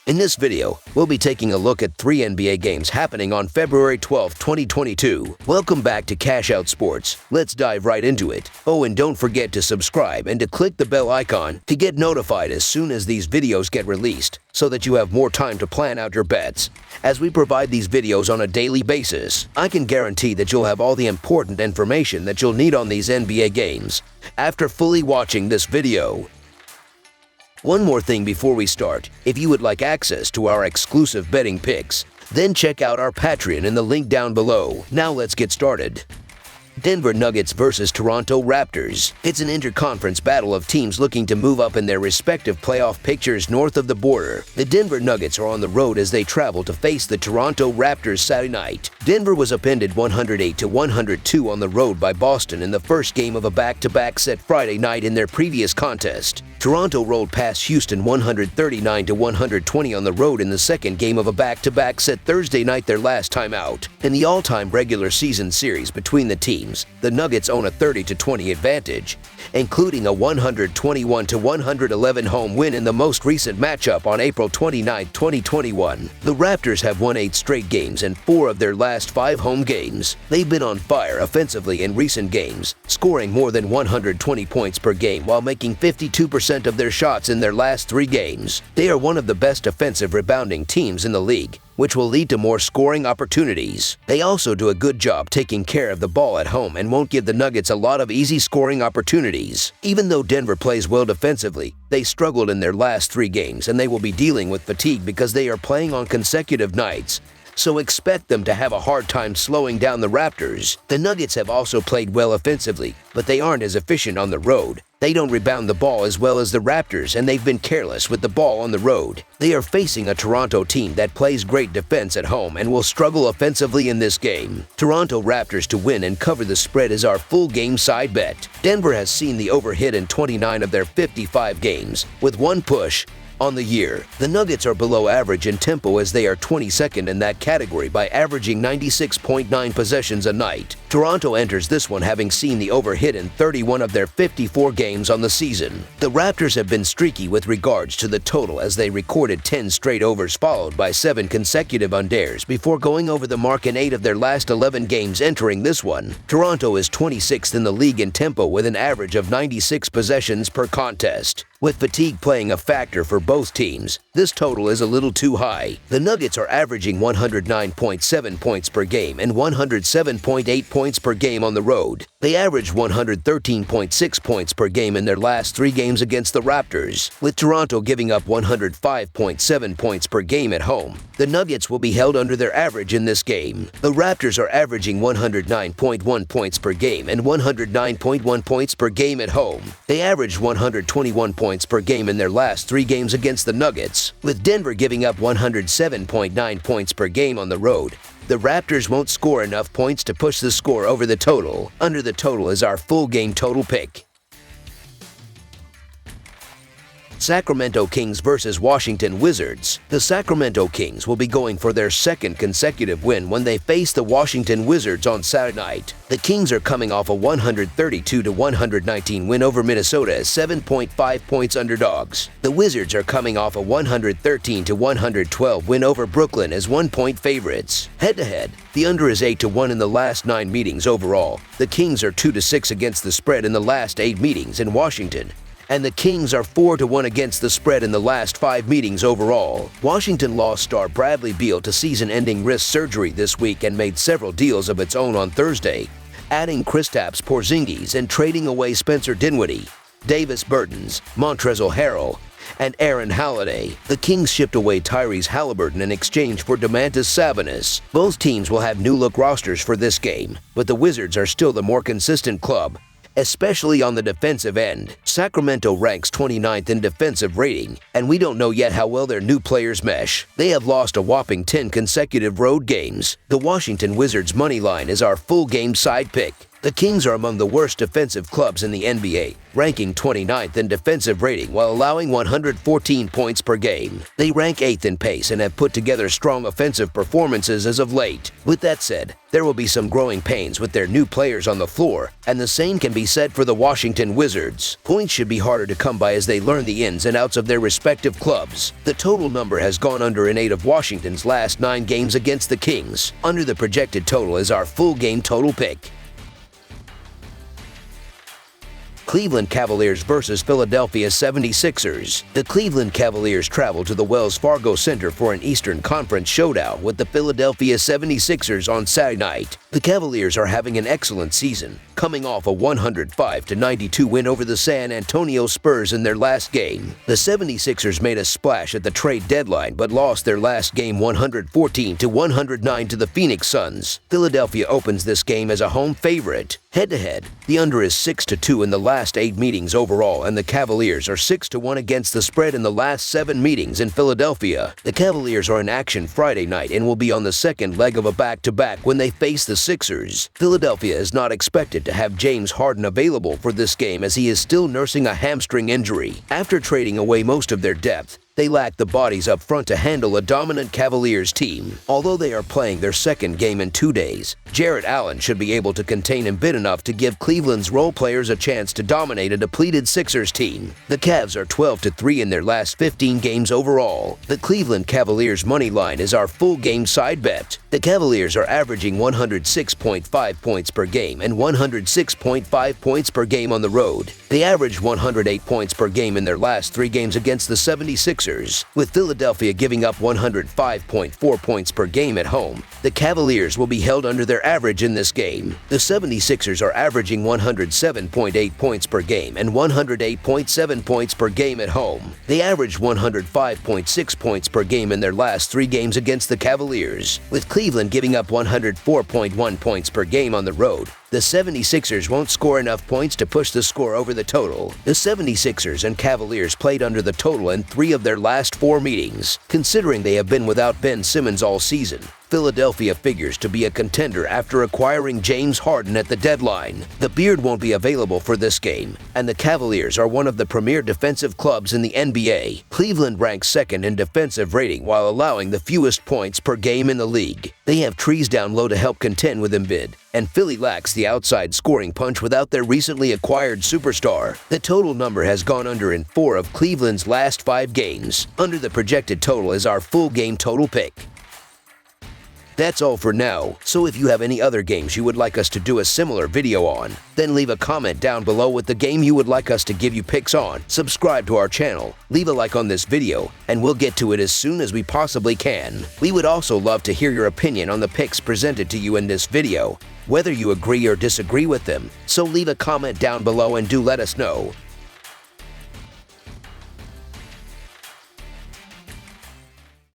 In this video, we'll be taking a look at 3 NBA games happening on February 12, 2022. Welcome back to Cash Out Sports. Let's dive right into it. Oh, and don't forget to subscribe and to click the bell icon to get notified as soon as these videos get released, so that you have more time to plan out your bets. As we provide these videos on a daily basis, I can guarantee that you'll have all the important information that you'll need on these NBA games after fully watching this video. One more thing before we start, if you would like access to our exclusive betting picks, then check out our Patreon in the link down below. Now let's get started. Denver Nuggets versus Toronto Raptors. It's an interconference battle of teams looking to move up in their respective playoff pictures north of the border. The Denver Nuggets are on the road as they travel to face the Toronto Raptors Saturday night. Denver was upended 108-102 on the road by Boston in the first game of a back-to-back set Friday night in their previous contest. Toronto rolled past Houston 139-120 on the road in the second game of a back-to-back set Thursday night, their last time out. In the all-time regular season series between the teams, the Nuggets own a 30-20 advantage, including a 121-111 home win in the most recent matchup on April 29, 2021. The Raptors have won 8 straight games in 4 of their last 5 home games. They've been on fire offensively in recent games, scoring more than 120 points per game while making 52% of their shots in their last 3 games. They are one of the best offensive rebounding teams in the league, which will lead to more scoring opportunities. They also do a good job taking care of the ball at home and won't give the Nuggets a lot of easy scoring opportunities. Even though Denver plays well defensively, they struggled in their last 3 games, and they will be dealing with fatigue because they are playing on consecutive nights. So expect them to have a hard time slowing down the Raptors. The Nuggets have also played well offensively, but they aren't as efficient on the road. They don't rebound the ball as well as the Raptors, and they've been careless with the ball on the road. They are facing a Toronto team that plays great defense at home and will struggle offensively in this game. Toronto Raptors to win and cover the spread is our full game side bet. Denver has seen the over hit in 29 of their 55 games, with 1 push on the year. The Nuggets are below average in tempo as they are 22nd in that category by averaging 96.9 possessions a night. Toronto enters this one having seen the over hit in 31 of their 54 games on the season. The Raptors have been streaky with regards to the total as they recorded 10 straight overs followed by 7 consecutive unders before going over the mark in 8 of their last 11 games entering this one. Toronto is 26th in the league in tempo with an average of 96 possessions per contest. With fatigue playing a factor for both teams, this total is a little too high. The Nuggets are averaging 109.7 points per game and 107.8 points per game on the road. They averaged 113.6 points per game in their last 3 games against the Raptors, with Toronto giving up 105.7 points per game at home. The Nuggets will be held under their average in this game. The Raptors are averaging 109.1 points per game and 109.1 points per game at home. They averaged 121 points per game in their last 3 games against the Nuggets, with Denver giving up 107.9 points per game on the road. The Raptors won't score enough points to push the score over the total. Under the total is our full game total pick. Sacramento Kings versus Washington Wizards. The Sacramento Kings will be going for their 2nd consecutive win when they face the Washington Wizards on Saturday night. The Kings are coming off a 132-119 win over Minnesota as 7.5 points underdogs. The Wizards are coming off a 113-112 win over Brooklyn as 1-point favorites. Head-to-head, the under is 8-1 in the last 9 meetings overall. The Kings are 2-6 against the spread in the last 8 meetings in Washington, and the Kings are 4-1 against the spread in the last 5 meetings overall. Washington lost star Bradley Beal to season-ending wrist surgery this week and made several deals of its own on Thursday, adding Kristaps Porzingis and trading away Spencer Dinwiddie, Davis Bertans, Montrezl Harrell, and Aaron Holiday. The Kings shipped away Tyrese Halliburton in exchange for Domantas Sabonis. Both teams will have new-look rosters for this game, but the Wizards are still the more consistent club, especially on the defensive end. Sacramento ranks 29th in defensive rating, and we don't know yet how well their new players mesh. They have lost a whopping 10 consecutive road games. The Washington Wizards money line is our full game side pick. The Kings are among the worst defensive clubs in the NBA, ranking 29th in defensive rating while allowing 114 points per game. They rank 8th in pace and have put together strong offensive performances as of late. With that said, there will be some growing pains with their new players on the floor, and the same can be said for the Washington Wizards. Points should be harder to come by as they learn the ins and outs of their respective clubs. The total number has gone under in 8 of Washington's last 9 games against the Kings. Under the projected total is our full game total pick. Cleveland Cavaliers versus Philadelphia 76ers. The Cleveland Cavaliers travel to the Wells Fargo Center for an Eastern Conference showdown with the Philadelphia 76ers on Saturday night. The Cavaliers are having an excellent season, coming off a 105-92 win over the San Antonio Spurs in their last game. The 76ers made a splash at the trade deadline but lost their last game 114-109 to the Phoenix Suns. Philadelphia opens this game as a home favorite. Head-to-head, the under is 6-2 in the last 8 meetings overall, and the Cavaliers are 6-1 against the spread in the last 7 meetings in Philadelphia. The Cavaliers are in action Friday night and will be on the second leg of a back-to-back when they face the Sixers. Philadelphia is not expected to have James Harden available for this game as he is still nursing a hamstring injury. After trading away most of their depth, they lack the bodies up front to handle a dominant Cavaliers team. Although they are playing their second game in 2 days, Jarrett Allen should be able to contain Embiid enough to give Cleveland's role players a chance to dominate a depleted Sixers team. The Cavs are 12-3 in their last 15 games overall. The Cleveland Cavaliers money line is our full game side bet. The Cavaliers are averaging 106.5 points per game and 106.5 points per game on the road. They averaged 108 points per game in their last 3 games against the 76ers. With Philadelphia giving up 105.4 points per game at home, the Cavaliers will be held under their average in this game. The 76ers are averaging 107.8 points per game and 108.7 points per game at home. They averaged 105.6 points per game in their last 3 games against the Cavaliers. With Cleveland giving up 104.1 points per game on the road, the 76ers won't score enough points to push the score over the total. The 76ers and Cavaliers played under the total in 3 of their last 4 meetings. Considering they have been without Ben Simmons all season, Philadelphia figures to be a contender after acquiring James Harden at the deadline. The Beard won't be available for this game, and the Cavaliers are one of the premier defensive clubs in the NBA. Cleveland ranks 2nd in defensive rating while allowing the fewest points per game in the league. They have trees down low to help contend with Embiid, and Philly lacks the outside scoring punch without their recently acquired superstar. The total number has gone under in 4 of Cleveland's last 5 games. Under the projected total is our full game total pick. That's all for now, so if you have any other games you would like us to do a similar video on, then leave a comment down below with the game you would like us to give you picks on. Subscribe to our channel, leave a like on this video, and we'll get to it as soon as we possibly can. We would also love to hear your opinion on the picks presented to you in this video, whether you agree or disagree with them, so leave a comment down below and do let us know.